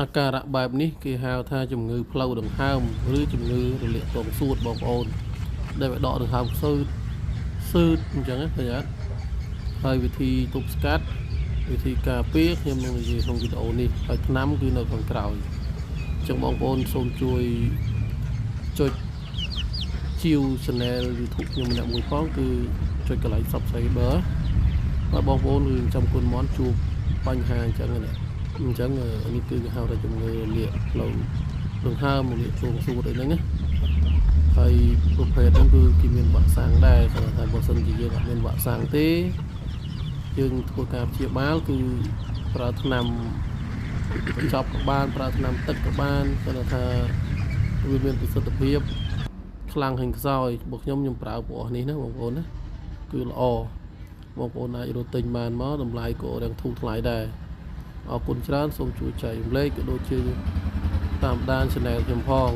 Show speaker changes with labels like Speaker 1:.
Speaker 1: អាការៈបែបនេះគេហៅថាជំងឺផ្លូវដង្ហើមឬជំងឺរលាកទងសួតបងប្អូនដែលវាដកដង្ហើមស៊ឺអញ្ចឹងណាឃើញអត់ហើយវិធីទប់ស្កាត់វិធីការពារខ្ញុំនឹងនិយាយក្នុងវីដេអូនេះហើយថ្នាំគឺនៅខាងក្រោយអញ្ចឹងបងប្អូនសូមជួយចុចជាវ Channel YouTube ខ្ញុំម្នាក់មួយផងគឺចុចកន្លែង Subscriber ហើយបងប្អូនគឺចាំគុណមន់ជួបបញ្ហាអញ្ចឹងណាអញ្ចឹងនេះគឺគេហៅថាជំងឺរលាកផ្លូវដង្ហើមរលាកទងសួតអីហ្នឹងណាហើយប្រភេទហ្នឹងគឺគេមានវ៉ាក់សាំងដែរគាត់ថាបើសិនជាយើងអត់មានវ៉ាក់សាំងទេយើងធ្វើការព្យាបាលគឺប្រើថ្នាំបញ្ចប់ក៏បានប្រើថ្នាំទឹកក៏បានគាត់ថាវាមានប្រសិទ្ធភាពខ្លាំងហើយខ្សោយរបស់ខ្ញុំប្រើពណ៌នេះណាបងប្អូនណាគឺល្អបងប្អូនអាចរកទិញបានមកតម្លៃក៏រាំងធូរថ្លៃដែរអរគុណច្រើនសូមជួយចែករំលែកក៏ដូចជាតាមដាន Channel ខ្ញុំផង